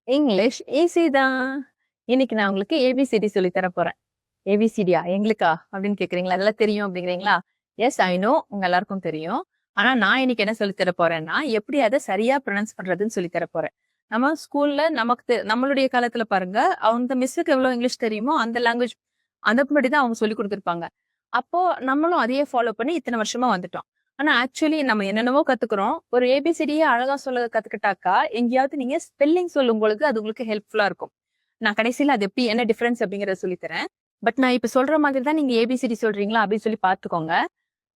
English easy தான். இன்னைக்கு நான் உங்களுக்கு ஏபிசிடி சொல்லி தர போறேன். ஏபிசிடியா எங்களுக்கா அப்படின்னு கேக்குறீங்களா? அதெல்லாம் தெரியும் அப்படிங்கிறீங்களா? எஸ் ஐ நோ, உங்க எல்லாருக்கும் தெரியும். ஆனா நான் இன்னைக்கு என்ன சொல்லி தர போறேன்னா, எப்படி அதை சரியா ப்ரொனவுன்ஸ் பண்றதுன்னு சொல்லி தர போறேன். நம்ம ஸ்கூல்ல நம்மளுடைய காலத்துல பாருங்க, அவங்க மிஸ்ஸுக்கு எவ்வளவு இங்கிலீஷ் தெரியுமோ அந்த லாங்குவேஜ் அந்த படி தான் அவங்க சொல்லி கொடுத்துருப்பாங்க. அப்போ நம்மளும் அதையே ஃபாலோ பண்ணி இத்தனை வருஷமா வந்துட்டோம். ஆனா ஆக்சுவலி நம்ம என்னென்னவோ கத்துக்கிறோம். ஒரு ஏபிசிடியே அழகா சொல்ல கத்துக்கிட்டாக்கா, எங்கேயாவது நீங்க ஸ்பெல்லிங் சொல்லும் பொழுது அது உங்களுக்கு ஹெல்ப்ஃபுல்லா இருக்கும். நான் கடைசியில அது எப்படி என்ன டிஃபரன்ஸ் அப்படிங்கறத சொல்லி தரேன். பட் நான் இப்ப சொல்ற மாதிரி தான் நீங்க ஏபிசிடி சொல்றீங்களா அப்படின்னு சொல்லி பாத்துக்கோங்க.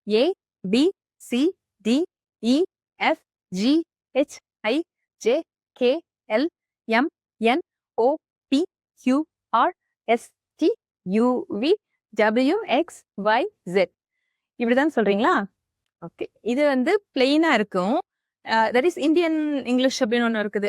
A B C D E F G H I J K L M N O P Q R S T U V W X Y Z இப்படிதான் சொல்றீங்களா? ஓகே. இது வந்து பிளெயினா இருக்கும். தட் இஸ் இந்தியன் இங்கிலீஷ் அப்படின்னு ஒண்ணு இருக்குது.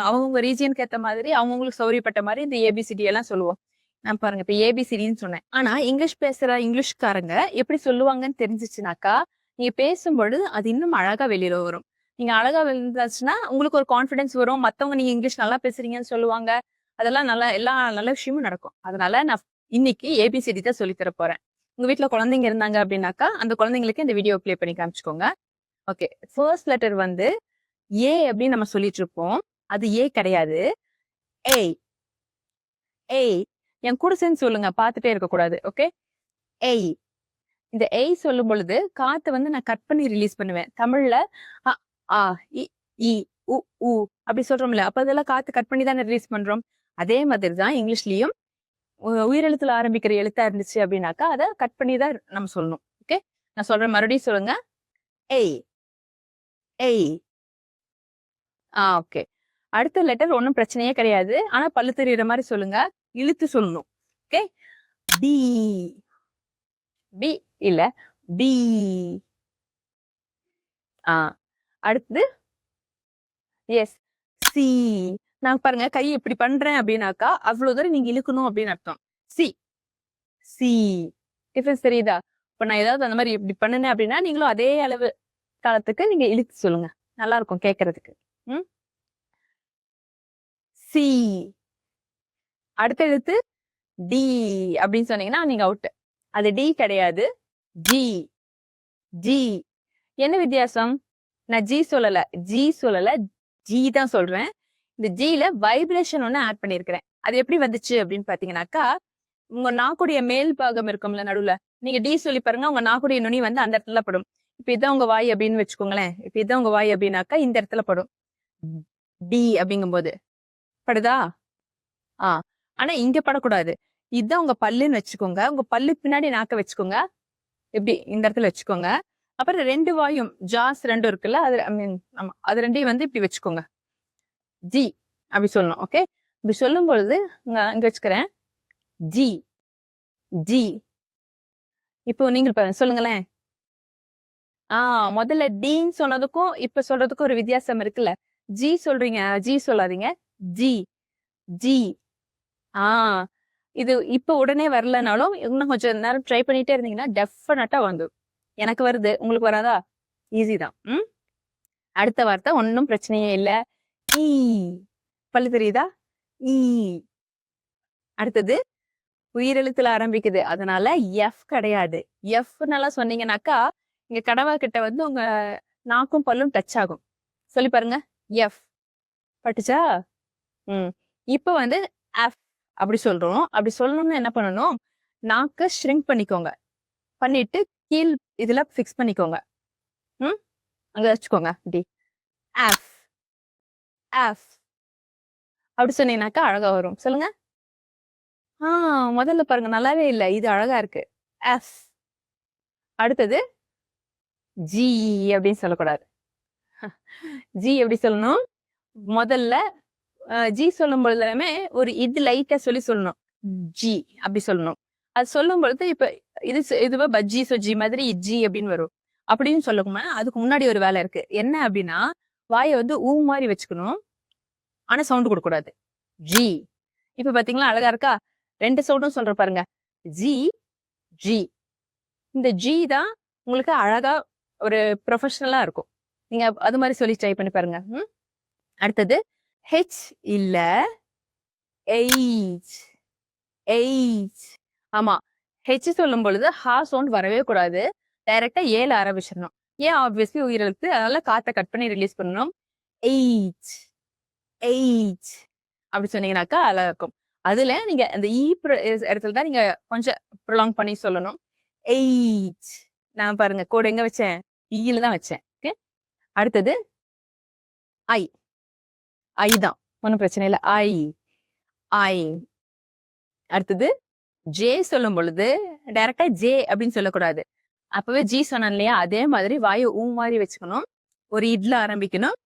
அவங்கவுங்க ரீஜியனுக்கு ஏத்த மாதிரி அவங்கவுங்களுக்கு சௌரியப்பட்ட மாதிரி இந்த ஏபிசிடி எல்லாம் சொல்லுவோம். நான் பாருங்க இப்ப ஏபிசிடின்னு சொன்னேன். ஆனா இங்கிலீஷ் பேசுற இங்கிலீஷ்காரங்க எப்படி சொல்லுவாங்கன்னு தெரிஞ்சிச்சுனாக்கா, நீங்க பேசும்பொழுது அது இன்னும் அழகா வெளியில வரும். நீங்க அழகா வெளிந்தாச்சுன்னா உங்களுக்கு ஒரு கான்ஃபிடன்ஸ் வரும். மத்தவங்க நீங்க இங்கிலீஷ் நல்லா பேசுறீங்கன்னு சொல்லுவாங்க. அதெல்லாம் நல்லா எல்லா நல்ல விஷயமும் நடக்கும். அதனால நான் இன்னைக்கு ஏபிசிடி தான் சொல்லி தர போறேன். உங்க வீட்ல குழந்தைங்க இருந்தாங்க அப்படின்னாக்கா, அந்த குழந்தைங்களுக்கு இந்த வீடியோ ப்ளே பண்ணி காமிச்சுக்கோங்க. ஓகே. ஃபர்ஸ்ட் லெட்டர் வந்து ஏ அப்படின்னு நம்ம சொல்லிட்டு இருப்போம். அது ஏ கிடையாது. ஏய். ஏய். என் கூட சேர்ந்து சொல்லுங்க. பார்த்துட்டே இருக்கக்கூடாது. ஓகே. ஏய். இந்த ஏய் சொல்லும் பொழுது காத்து வந்து நான் கட் பண்ணி ரிலீஸ் பண்ணுவேன். தமிழ்ல அ, ஆ, இ, ஈ, உ, ஊ அப்படி சொல்றோம்ல. அப்ப அதெல்லாம் காத்து கட் பண்ணி தானே ரிலீஸ் பண்றோம். அதே மாதிரி தான் இங்கிலீஷ்லயும் உயிரெழுத்துல ஆரம்பிக்கிற எழுத்தா இருந்துச்சு அப்படின்னாக்கா அதை கட் பண்ணி தான் நம்ம சொல்லணும். ஓகே. நான் சொல்றேன் மறுபடியும் சொல்லுங்க. ஏய். ஏய். ஓகே. அடுத்த லெட்டர் ஒன்றும் பிரச்சனையே கிடையாது. ஆனா பல்லு தெரியுற மாதிரி சொல்லுங்க. இழுத்து சொல்லணும். ஓகே. பி. பி இல்ல. பி. அடுத்தது எஸ். சி. நான் பாருங்க கை இப்படி பண்றேன் அப்படின்னாக்கா அவ்வளவு தூரம் நீங்க இழுக்கணும் அப்படின்னு அர்த்தம். சி. சி. டிஃபரன்ஸ் தெரியுதா? இப்ப நான் ஏதாவது அந்த மாதிரி இப்படி பண்ணுனேன் அப்படின்னா நீங்களும் அதே அளவு காலத்துக்கு நீங்க இழுத்து சொல்லுங்க. நல்லா இருக்கும் கேட்கறதுக்கு. சி. அடுத்த எழுத்து டி அப்படின்னு சொன்னீங்கன்னா நீங்க அவுட். அது டி கிடையாது. ஜி. ஜி. என்ன வித்தியாசம்? நான் ஜி சொல்லல. ஜி தான் சொல்றேன். இந்த ஜில வைப்ரேஷன் ஒண்ணு ஆட் பண்ணிருக்கிறேன். அது எப்படி வந்துச்சு அப்படின்னு பாத்தீங்கன்னாக்கா, உங்க நாக்குடைய மேல் பாகம் இருக்கும்ல நடுவுல. நீங்க டி சொல்லி பாருங்க. உங்க நாக்குடைய நுனி வந்து அந்த இடத்துல படும். இப்ப இதான் உங்க வாய் அப்படின்னு வச்சுக்கோங்களேன். இப்ப இதான் உங்க வாய் அப்படின்னாக்கா இந்த இடத்துல படும். டி அப்படிங்கும் போது படுதா? ஆனா இங்க படக்கூடாது. இதுதான் உங்க பல்லுன்னு வச்சுக்கோங்க. உங்க பல்லு பின்னாடி நாக்க வச்சுக்கோங்க. எப்படி இந்த இடத்துல வச்சுக்கோங்க. அப்புறம் 2 வாயும் ஜாஸ் 2 இருக்குல்ல, அது ஐ மீன் ஆமா அது 2யும் வந்து இப்படி வச்சுக்கோங்க. ஜி அப்படி சொல்லணும். ஓகே. இப்படி சொல்லும் பொழுது இங்க வச்சுக்கிறேன். ஜி. ஜி. இப்போ நீங்க சொல்லுங்களேன். முதல்ல டீன்னு சொன்னதுக்கும் இப்ப சொல்றதுக்கும் ஒரு வித்தியாசம் இருக்குல்ல. ஜி சொல்றீங்க. ஜி சொல்லாதீங்க. ஜி. ஜி. இது இப்ப உடனே வரலனாலும் இன்னும் கொஞ்சம் நேரம் ட்ரை பண்ணிட்டே இருந்தீங்கன்னா டெஃபினட்டா வந்துடும். எனக்கு வருது, உங்களுக்கு வராதா? ஈஸி தான். அடுத்த வார்த்தை ஒன்னும் பிரச்சனையே இல்ல. ஈ. பல்லு தெரியுதா? ஈ. அடுத்தது உயிரெழுத்துல ஆரம்பிக்குது. அதனால எஃப் கிடையாது. எஃப் நல்லா சொன்னீங்கன்னாக்கா இங்க கடவா கிட்ட வந்து உங்க நாக்கும் பல்லும் டச் ஆகும். சொல்லி பாருங்க. எஃப் பட்டுச்சா? இப்ப வந்து எஃப் அப்படி சொல்றோம். அப்படி சொல்லணும்னு என்ன பண்ணணும்? நாக்க ஷ்ரிங்க் பண்ணிக்கோங்க. பண்ணிட்டு கீழ் இதுல ஃபிக்ஸ் பண்ணிக்கோங்க. அங்க வச்சுக்கோங்க. டி. எஃப். எஃப் அப்படி சொன்னீங்கன்னாக்கா அழகா வரும். சொல்லுங்க. முதல்ல பாருங்க நல்லாவே இல்லை. இது அழகா இருக்கு. எஃப். அடுத்தது ஜி அப்படின்னு சொல்லக்கூடாது. ஜி எப்படி சொல்லணும்? முதல்ல ஜி சொல்லும் பொழுதுமே ஒரு இது லைட்டா சொல்லணும். ஜி அப்படி சொல்லணும். அது சொல்லும் பொழுது இப்ப இதுவா பஜ்ஜி சொஜ்ஜி மாதிரி ஜி அப்படின்னு வரும். அப்படின்னு சொல்லணுமா? அதுக்கு முன்னாடி ஒரு வேலை இருக்கு. என்ன அப்படின்னா வாயை வந்து ஊ மாதிரி வச்சுக்கணும். ஆனா சவுண்ட் கொடுக்க கூடாது. ஜி. இப்ப பாத்தீங்களா அழகா இருக்கா? 2 சவுண்டும் சொல்ற பாருங்க. ஜி. ஜி. இந்த ஜி தான் உங்களுக்கு அழகா ஒரு ப்ரொஃபஷனலா இருக்கும். நீங்க அது மாதிரி சொல்லி ட்ரை பண்ணி பாருங்க. அடுத்தது ஹெச் இல்ல, எயிச், எயிச். ஆமா, ஹெச் சொல்லும் பொழுது ஹா சவுண்ட் வரவே கூடாது. டைரக்டா ஏல ஆரம்பிச்சிடணும். ஏன் ஆப்வியஸ்லி உயிரெழுத்து, அதனால காத்த கட் பண்ணி ரிலீஸ் பண்ணணும். எயிச், எயிச் அப்படி சொன்னீங்கன்னாக்கா அழகா இருக்கும். அதுல நீங்க அந்த இடத்துல தான் நீங்க கொஞ்சம் ப்ரொலாங் பண்ணி சொல்லணும். எயிச். நான் பாருங்க கோடு எங்க வச்சேன், ஈல தான் வச்சேன். ஓகே, அடுத்தது ஐ. ஐ தான், ஒன்றும் பிரச்சனை இல்லை. ஐ, ஐ. அடுத்தது ஜே சொல்லும் பொழுது டைரக்டா ஜே அப்படின்னு சொல்லக்கூடாது. அப்பவே ஜி சொன்னேன் இல்லையா, அதே மாதிரி வாயு ஊ மாதிரி வச்சுக்கணும். ஒரு இட்ல ஆரம்பிக்கணும்,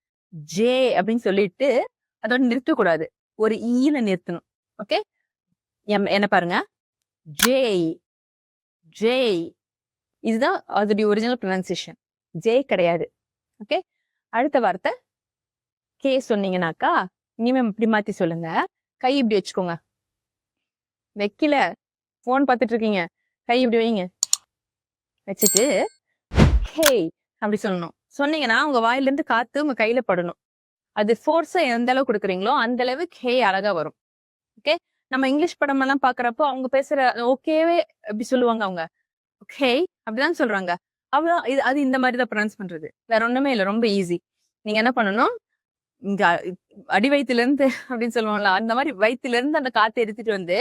ஜே அப்படின்னு சொல்லிட்டு அதோட நிறுத்தக்கூடாது, ஒரு ஈல நிறுத்தணும். ஓகே, என்ன பாருங்க, ஜே, ஜே. இதுதான் அதோடைய ஒரிஜினல் ப்ரொனன்சியேஷன். ஜே கிடையாது. ஓகே, அடுத்த வார்த்தை கே சொன்னீங்கன்னாக்கா இனிமே இப்படி மாத்தி சொல்லுங்க. கை இப்படி வச்சுக்கோங்க. வைக்கல, போன் பார்த்துட்டு இருக்கீங்க, கை இப்படி வைங்க. வச்சுட்டு ஹே அப்படி சொல்லணும். சொன்னீங்கன்னா உங்க வாயில இருந்து காத்து உங்க கையில படணும். அது ஃபோர்ஸா எந்த அளவு கொடுக்குறீங்களோ அந்த அளவுக்கு ஹே அழகா வரும். ஓகே, நம்ம இங்கிலீஷ் படம் எல்லாம் பாக்குறப்போ அவங்க பேசுற ஓகேவே அப்படி சொல்லுவாங்க. அவங்க ஓகே அப்படிதான் சொல்றாங்க. அவ்வளவு அது இந்த மாதிரி தான் ப்ரொனவுன்ஸ் பண்றது, வேற ஒண்ணுமே இல்லை. ரொம்ப ஈஸி. நீங்க என்ன பண்ணணும், இங்க அடி வயிற்றுல இருந்து அப்படின்னு சொல்லுவாங்களா, அந்த மாதிரி வயிற்றுல இருந்து அந்த காத்தை எடுத்துட்டு வந்து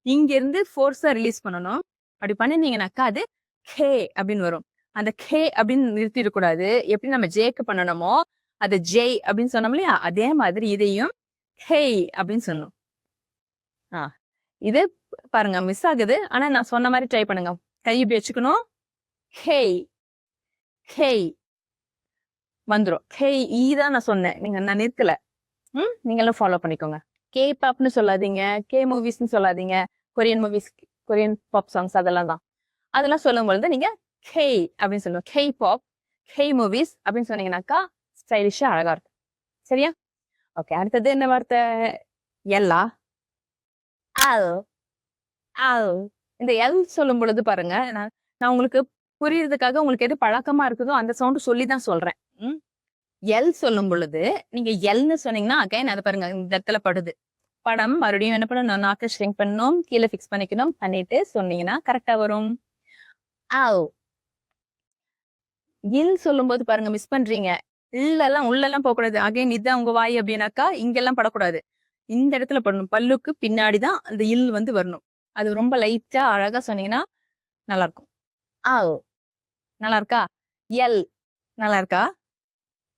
இங்க இருந்து ஃபோர்ஸா ரிலீஸ் பண்ணணும். அப்படி பண்ணினீங்கன்னாக்கா அது கே அப்படின்னு வரும். அந்த கே அப்படின்னு நிறுத்திடக்கூடாது. எப்படி நம்ம ஜேக்கு பண்ணணுமோ அது ஜே அப்படின்னு சொன்னோம் இல்லையா, அதே மாதிரி இதையும் ஹே அப்படின்னு சொன்னோம். இது பாருங்க மிஸ் ஆகுது, ஆனா நான் சொன்ன மாதிரி ட்ரை பண்ணுங்க. கை இப்படி வச்சுக்கணும், ஹே, ஹே வந்துரும். ஹே ஈ தான் நான் சொன்னேன், நான் நிறுத்தல. நீங்களும் ஃபாலோ பண்ணிக்கோங்க. கே பாப்னு சொல்லாதீங்க, கே மூவிஸ்ன்னு சொல்லாதீங்க. Korean movies, Korean pop songs அதெல்லாம் தான். அதெல்லாம் சொல்லும் பொழுது நீங்க கே அப்படின்னு சொல்லுவோம். கே பாப், கே மூவிஸ் அப்படின்னு சொன்னீங்கன்னாக்கா ஸ்டைலிஷா அழகா இருக்கும். சரியா? ஓகே, அடுத்தது என்ன வார்த்தை, எல்லா. அல், அல். இந்த எல் சொல்லும் பொழுது பாருங்க, நான் உங்களுக்கு புரியுறதுக்காக உங்களுக்கு எது பழக்கமா இருக்குதோ அந்த சவுண்ட் சொல்லி தான் சொல்றேன். எல் சொல்லும் பொழுது நீங்க எல்னு சொன்னீங்கன்னா அகைன் அது பாருங்க இந்த இடத்துல படுது. படம் மறுபடியும் என்ன பண்ணணும், நாக்க ஷ்ரிங்க் பண்ணணும், கீழே ஃபிக்ஸ் பண்ணிக்கணும், பண்ணிட்டு சொன்னீங்கன்னா கரெக்டா வரும். ஆவ். இல் சொல்லும் போது பாருங்க மிஸ் பண்றீங்க. இல்லெல்லாம் உள்ளெல்லாம் போகக்கூடாது. அகைன் இதுதான் உங்க வாய் அப்படின்னாக்கா இங்கெல்லாம் படக்கூடாது, இந்த இடத்துல படணும். பல்லுக்கு பின்னாடிதான் அந்த இல் வந்து வரணும். அது ரொம்ப லைட்டா அழகா சொன்னீங்கன்னா நல்லா இருக்கும். ஆவ் நல்லா இருக்கா? எல் நல்லா இருக்கா?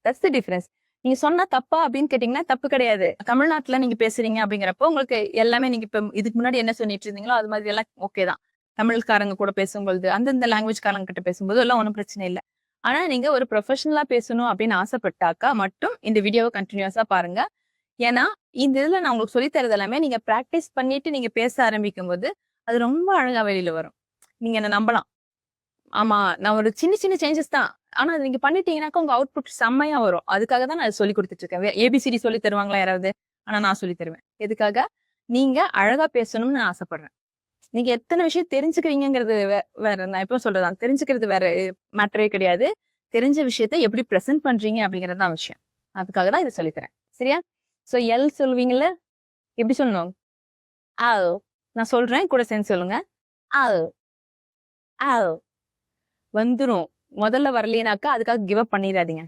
That's the difference. நீங்க சொன்னா தப்பா அப்படின்னு கேட்டீங்கன்னா தப்பு கிடையாது. தமிழ்நாட்டுல நீங்க பேசுறீங்க அப்படிங்கிறப்போ உங்களுக்கு எல்லாமே நீங்க இப்ப இதுக்கு முன்னாடி என்ன சொல்லிட்டு இருந்தீங்களோ அது மாதிரி எல்லாம் ஓகே தான். தமிழ்காரங்க கூட பேசும்பொழுது அந்தந்த லாங்குவேஜ் காரங்க கிட்ட பேசும்போது எல்லாம் ஒன்றும் பிரச்சனை இல்லை. ஆனா நீங்க ஒரு ப்ரொஃபஷனலா பேசணும் அப்படின்னு ஆசைப்பட்டாக்கா மட்டும் இந்த வீடியோவை கண்டினியூஸா பாருங்க. ஏன்னா இந்த இதுல நான் உங்களுக்கு சொல்லி தரது எல்லாமே நீங்க பிராக்டிஸ் பண்ணிட்டு நீங்க பேச ஆரம்பிக்கும் போது அது ரொம்ப அழகா வெளியில வரும். நீங்க என்ன நம்பலாம். ஆமா, நான் ஒரு சின்ன சின்ன சேஞ்சஸ் தான், ஆனா அது நீங்க பண்ணிட்டீங்கன்னாக்கா உங்க அவுட்புட் செம்மையா வரும். அதுக்காக தான் நான் சொல்லி கொடுத்துட்டு இருக்கேன். ஏபிசிடி சொல்லி தருவாங்களா யாராவது? ஆனா நான் சொல்லி தருவேன். எதுக்காக? நீங்க அழகா பேசணும்னு நான் ஆசைப்படுறேன். நீங்க எத்தனை விஷயம் தெரிஞ்சுக்கிறீங்கிறது வேற. நான் எப்பவும் சொல்றதான், தெரிஞ்சுக்கிறது வேற மேட்டரே கிடையாது. தெரிஞ்ச விஷயத்த எப்படி ப்ரெசென்ட் பண்றீங்க அப்படிங்கிறது தான் விஷயம். அதுக்காக தான் இதை சொல்லித்தரேன். சரியா? சோ எல் சொல்லுவீங்கல்ல, எப்படி சொல்லணும்? ஆல். நான் சொல்றேன், கூட சேர்ந்து சொல்லுங்க. ஆல், ஆல் வந்துரும். முதல்ல வரலனாக்கா அதுக்காக கிவ் அப் பண்ணிடாதீங்க.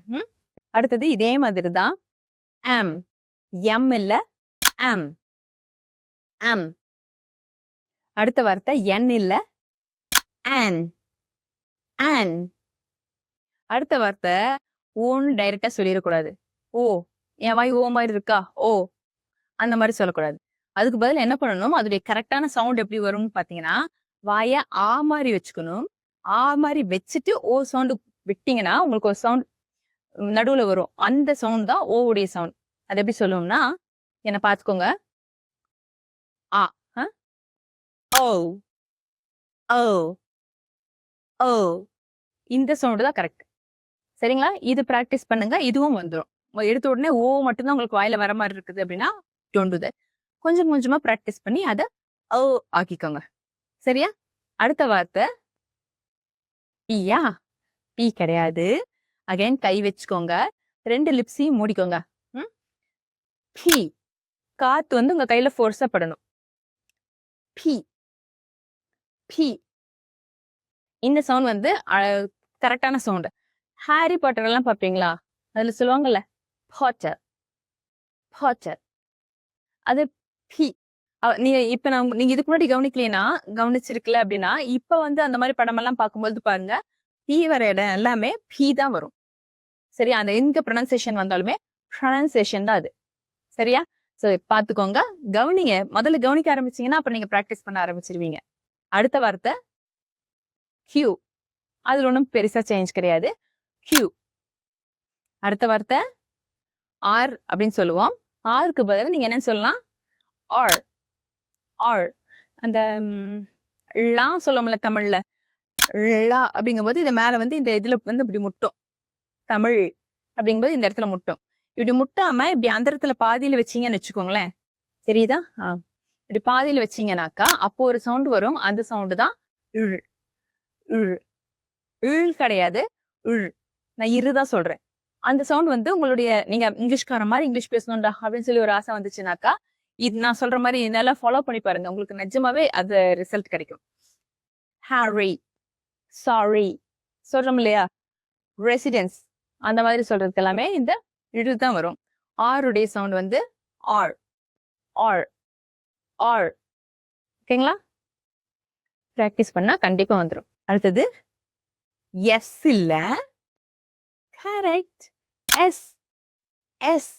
அடுத்தது இதே மாதிரி தான் ஆம். எம் இல்ல, ஆம், ஆம். அடுத்த வார்த்தை என் இல்ல, ஆன், ஆன். அடுத்த வார்த்தை ஓன்னு டைரக்டா சொல்லிடக்கூடாது. ஓ, என் வாய் ஓ மாதிரி இருக்கா, ஓ அந்த மாதிரி சொல்லக்கூடாது. அதுக்கு பதில் என்ன பண்ணணும், அதோடைய கரெக்டான சவுண்ட் எப்படி வரும்னு பாத்தீங்கன்னா வாய ஆ மாதிரி வச்சுக்கணும். ஆ மாதிரி வச்சுட்டு ஓ சவுண்ட் விட்டீங்கன்னா உங்களுக்கு ஒரு சவுண்ட் நடுவுல வரும். அந்த சவுண்ட் தான் ஓ உடைய சவுண்ட். அது எப்படி சொல்லுவோம்னா, என்ன பாத்துக்கோங்க. ஆ, ஓ, ஓ, ஓ. இந்த சவுண்ட் தான் கரெக்ட். சரிங்களா? இது பிராக்டிஸ் பண்ணுங்க, இதுவும் வந்துடும். எடுத்த உடனே ஓ மட்டும்தான் உங்களுக்கு வாயில வர மாதிரி இருக்குது அப்படின்னா டோன்ட் டு தட். கொஞ்சம் கொஞ்சமா பிராக்டிஸ் பண்ணி அதை ஓ ஆக்கிக்கோங்க. சரியா? அடுத்த வார்த்தை பீயா. பீ கிடையாது. அகைன் கை வச்சுக்கோங்க, 2 லிப்ஸையும் மூடிக்கோங்க. பி. காத்து வந்து உங்க கையில ஃபோர்ஸா படணும். B B. இந்த சவுண்ட் வந்து கரெக்டான சவுண்ட். ஹாரி பாட்டர் எல்லாம் பாப்பீங்களா? அதுல சொல்லுவாங்கல்ல பாட்டர் பாட்டர். அது பி. நீங்க இப்ப நீங்க இதுக்கு முன்னாடி கவனிச்சிருக்கல அப்படின்னா, இப்ப வந்து அந்த மாதிரி படம் எல்லாம் பார்க்கும்போது பாருங்க, பி வர இடம் எல்லாமே பி தான் வரும். சரியா? அந்த எங்க ப்ரொனன்சியேஷன் வந்தாலுமே ப்ரொனன்சியேஷன் தான் அது. சரியா? சோ பாத்துக்கோங்க, கவனிங்க. முதல்ல கவனிக்க ஆரம்பிச்சீங்கன்னா அப்புறம் நீங்க பிராக்டிஸ் பண்ண ஆரம்பிச்சிருவீங்க. அடுத்த வார்த்தை கியூ. அதுல ஒன்றும் பெருசா சேஞ்ச் கிடையாது. கியூ. அடுத்த வார்த்தை ஆர் அப்படின்னு சொல்லுவோம். ஆருக்கு பதில் நீங்க என்ன சொல்லலாம்? ஆர். ஆர். அந்த லா சொல்லுவோம்ல தமிழ்ல, லா அப்படிங்கும்போது இது மேல வந்து இந்த இதுல வந்து இப்படி முட்டும். தமிழ் அப்படிங்கும்போது இந்த இடத்துல முட்டும். இப்படி முட்டாம இப்படி அந்த இடத்துல பாதியில வச்சீங்கன்னு வச்சுக்கோங்களேன். தெரியுதா? இப்படி பாதியில வச்சீங்கன்னாக்கா அப்போ ஒரு சவுண்ட் வரும். அந்த சவுண்டு தான் இழ். இழ். இழ் கிடையாது, இழ். நான் இருதான் சொல்றேன். அந்த சவுண்ட் வந்து உங்களுடைய நீங்க இங்கிலீஷ்கார மாதிரி இங்கிலீஷ் பேசணும்டா அப்படின்னு சொல்லி ஒரு ஆசை வந்துச்சுனாக்கா, இது நான் சொல்ற மாதிரி இதெல்லாம் ஃபாலோ பண்ணி பாருங்க. உங்களுக்கு நிஜமாவே அது ரிசல்ட் கிடைக்கும். ஹாரி, சாரி சொல்றோம் இல்லையா? ரெசிடென்ஸ் அந்த மாதிரி சொல்றதுக்கு எல்லாமே இந்த இழு தான் வரும். ஆருடைய சவுண்ட் வந்து ஆர். ஆர். ஆர். ஓகேங்களா? பிராக்டிஸ் பண்ணா கண்டிப்பா வந்துடும். அடுத்தது எஸ் இல்ல, கரெக்ட். எஸ். எஸ்.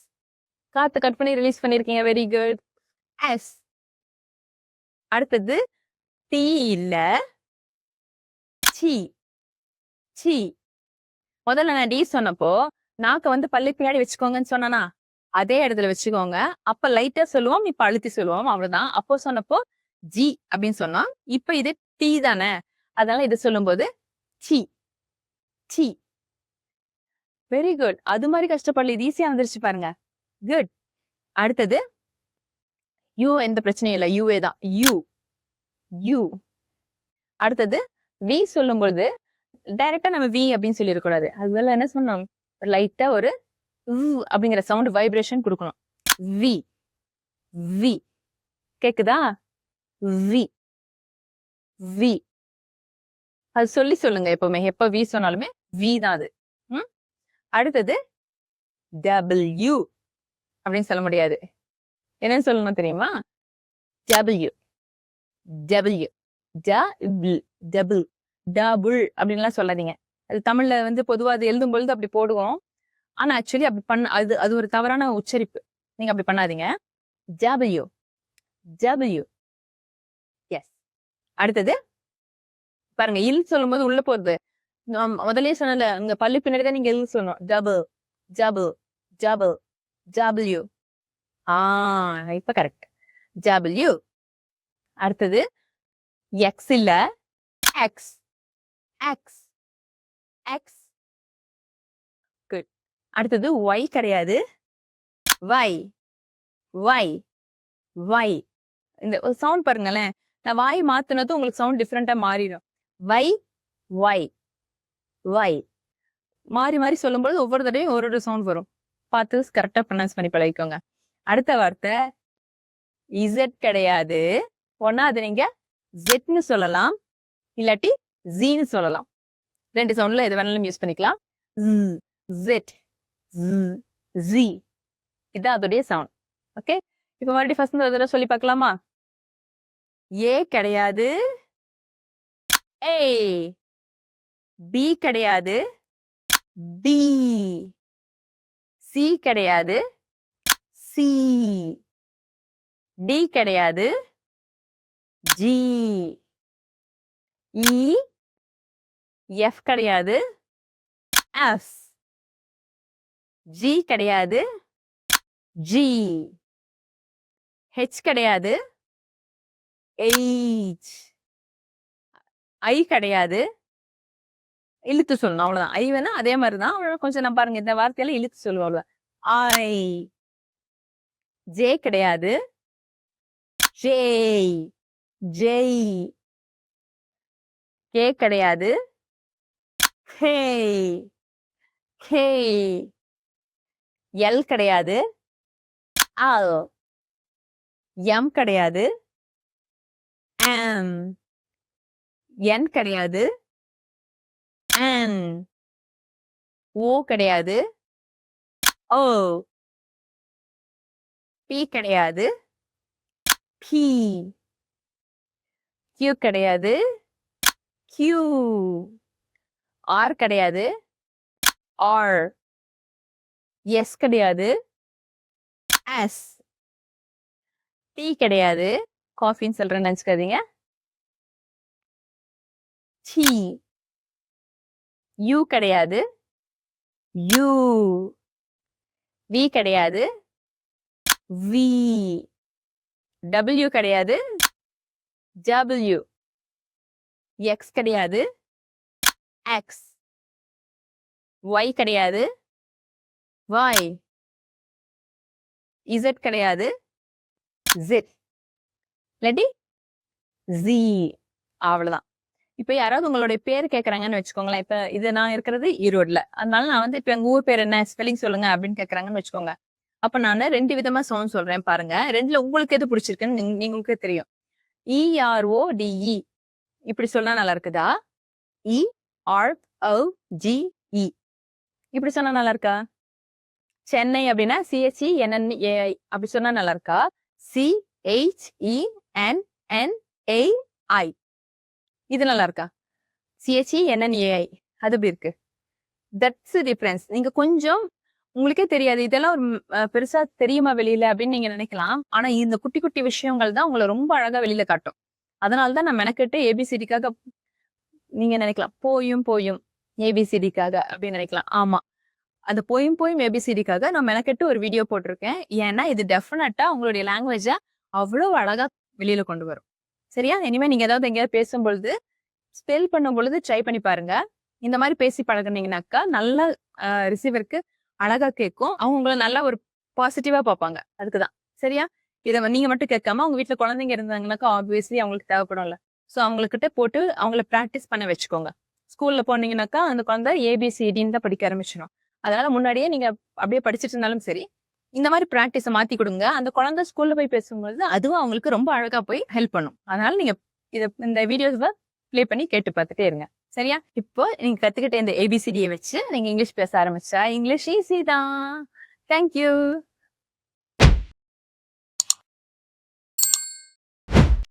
காத்து கட் பண்ணி ரிலீஸ் பண்ணிருக்கீங்க. Very good. எஸ். அடுத்தது டி இல்ல, சி. சி. முதல்ல நான் டி சொன்னப்போ நாக்க வந்து பல்லு பின்னாடி வச்சுக்கோங்கன்னு சொன்னா, அதே இடத்துல வச்சுக்கோங்க. அப்ப லைட்டா சொல்லுவோம், இப்ப அழுத்தி சொல்லுவோம், அவ்வளவுதான். அப்போ சொன்னப்போ ஜி அப்படின்னு சொன்னோம். இப்ப இது டி தானே, அதனால இது சொல்லும்போது சி. சி. Very good. அது மாதிரி கஷ்டப்படல, இது ஈஸியா வந்துருச்சு பாருங்க. குட். அடுத்தது யூ. எந்த பிரச்சனையும் இல்லை, யூவே தான். யூ. யூ. அடுத்தது வி சொல்லும்போது டைரக்டா நம்ம வி அப்படின்னு சொல்லி இருக்கக்கூடாது. அதுல என்ன சொன்னோம், லைட்டா ஒரு அப்படிங்கிற சவுண்ட் வைப்ரேஷன் கொடுக்கணும். வி. வி. கேக்குதா? வி. வி. அது சொல்லி சொல்லுங்க எப்பவுமே. எப்ப வி சொன்னாலுமே வி தான் அது. அடுத்தது டபிள்யூ அப்படின்னு சொல்ல முடியாது. என்னன்னு சொல்லணும் தெரியுமா? டபிள்யூ. டபிள்யூ. டபுள். டபுள் அப்படின்லாம் சொல்லாதீங்க. அது தமிழ்ல வந்து பொதுவா அது எழுதும் பொழுது அப்படி போடுவோம். ஆனா ஆக்சுவலி அப்படி அது அது ஒரு தவறான உச்சரிப்பு. நீங்க அப்படி பண்ணாதீங்க. டபிள்யூ. டபிள்யூ. எஸ். அடுத்தது பாருங்க, இல் சொல்லும்போது உள்ள போறது. முதலே சொன்னல, உங்க பல்லு பின்னாடி தான் நீங்க இல் சொல்லணும். டபுள். டபுள். டபுள். டபிள்யூ. இப்ப கரெக்ட். டபிள்யூ. அடுத்தது எக்ஸ் இல்ல, எக்ஸ். எக்ஸ். எக்ஸ். குட். அடுத்தது ஒய் கிடையாது, வை. வை. வை. இந்த சவுண்ட் பாருங்களேன், நான் வாய் மாத்தினதும் உங்களுக்கு சவுண்ட் டிஃப்ரெண்டா மாறிடும். வை. வை. வை. மாறி மாறி சொல்லும்போது ஒவ்வொரு தடவையும் ஒரு சவுண்ட் வரும். பார்த்து கரெக்டா ப்ரொனவுன்ஸ் பண்ணி பழகிக்கோங்க. அடுத்த வார்த்தை இசட் கிடையாது. ஒன்னா அது நீங்க ஜெட்னு சொல்லலாம், இல்லாட்டி ஜீன்னு சொல்லலாம். ரெண்டு சவுண்ட்ல எது வேணாலும் யூஸ் பண்ணிக்கலாம். ஜெட். ஜி. இதுதான் அதோடைய சவுண்ட். ஓகே, இப்ப மறுபடியும் ஃபர்ஸ்ட் ஒரு தடவை சொல்லி பார்க்கலாமா? ஏ கிடையாது, ஏ. பி கிடையாது, பி. சி கிடையாது, சி. டி கிடையாது, ஜி. இ. எஃப் கிடையாது, எஃப். ஜி கிடையாது, ஜி. ஹெச் கிடையாது, H. ஐ கிடையாது, இழுத்து சொல்லணும், அவ்வளவுதான். ஐ வேணா அதே மாதிரிதான், கொஞ்சம் நான் பாருங்க இந்த வார்த்தையில இழுத்து சொல்லுவோம், அவ்வளவுதான். ஐ. ஜே கிடையாது, ஜே. ஜெய். கே கிடையாது, கே. கே. எல் கிடையாது, ஆல். எம் கிடையாது. எம். என் கிடையாது. என். ஓ கிடையாது. ஓ. பி கிடையாது. பி. கியூ கிடையாது. கியூ. ஆர் கிடையாது. ஆர். எஸ் கிடையாது. எஸ். டி கிடையாது. காஃபின்னு சொல்றேன்னு நினைச்சுக்காதீங்க. டி. யூ கிடையாது. யூ. வி கிடையாது. வி. டபிள்யூ கிடையாது. டபிள்யூ. எக்ஸ் கிடையாது. எக்ஸ். ஒய் கிடையாது. ஒய். இசட் கிடையாது. ஜெட். இல்லாட்டி ஜி. அவ்வளவுதான். இப்ப யாராவது உங்களுடைய பேர் கேக்குறாங்கன்னு வச்சுக்கோங்களேன். இப்ப இது நான் இருக்கிறது ஈரோடுல, அதனால நான் வந்து இப்ப எங்க ஊர் பேர் என்ன ஸ்பெல்லிங் சொல்லுங்க அப்படின்னு கேக்குறாங்கன்னு வச்சுக்கோங்க. அப்ப நான் 2 விதமா சவுண்ட் சொல்றேன் பாருங்க. 2ல உங்களுக்கு எது பிடிச்சிருக்குன்னு நீங்களுக்கு தெரியும். ERODE இப்படி சொன்னா நல்லா இருக்குதா? EROGE இப்படி சொன்னா நல்லா இருக்கா? சென்னை அப்படின்னா CHENNAI அப்படி சொன்னா நல்லா இருக்கா? CHENNNAI இது நல்லா இருக்கா? CHENNAI அது எப்படி இருக்கு? That's difference. நீங்க கொஞ்சம் உங்களுக்கே தெரியாது இதெல்லாம் ஒரு பெருசா தெரியுமா வெளியில அப்படின்னு நீங்க நினைக்கலாம். ஆனா இந்த குட்டி குட்டி விஷயங்கள் தான் உங்களை ரொம்ப அழகா வெளியில காட்டும். அதனாலதான் நான் மெனக்கெட்டு ABCDக்காக நீங்க நினைக்கலாம் போயும் போயும் ABCDக்காக அப்படின்னு நினைக்கலாம். ஆமா, அந்த போயும் போயும் ABCDக்காக நான் மெனக்கெட்டு ஒரு வீடியோ போட்டிருக்கேன். ஏன்னா இது டெஃபினட்டா உங்களுடைய லாங்குவேஜ அவ்வளவு அழகா வெளியில கொண்டு வரும். சரியா? இனிமே நீங்க ஏதாவது எங்கேயாவது பேசும்பொழுது ஸ்பெல் பண்ணும் பொழுது ட்ரை பண்ணி பாருங்க. இந்த மாதிரி பேசி பழகுனீங்கன்னாக்கா நல்ல ரிசீவருக்கு அழகா கேட்கும். அவங்க உங்களை நல்லா ஒரு பாசிட்டிவா பார்ப்பாங்க. அதுக்குதான். சரியா? இதை நீங்க மட்டும் கேட்காம உங்க வீட்டுல குழந்தைங்க இருந்தாங்கன்னாக்கா ஆப்வியஸ்லி அவங்களுக்கு தேவைப்படும்ல. சோ அவங்ககிட்ட போட்டு அவங்கள பிராக்டிஸ் பண்ண வச்சுக்கோங்க. ஸ்கூல்ல போனீங்கன்னாக்கா அந்த குழந்தை ABCDன்னு தான் படிக்க ஆரம்பிச்சிடும். அதனால முன்னாடியே நீங்க அப்படியே படிச்சுட்டு இருந்தாலும் சரி, இந்த மாதிரி பிராக்டிஸை மாத்தி கொடுங்க. அந்த குழந்தை ஸ்கூல்ல போய் பேசும்போது அதுவும் அவங்களுக்கு ரொம்ப அழகா போய் ஹெல்ப் பண்ணும். அதனால நீங்க இந்த வீடியோஸை ப்ளே பண்ணி கேட்டு பார்த்துட்டே இருங்க. சரியா? இப்போ நீங்க கத்துக்கிட்ட இந்த ABCDயை வச்சு நீங்க இங்கிலீஷ் பேச ஆரம்பிச்சா இங்கிலீஷ் ஈஸி தான். தேங்க்யூ.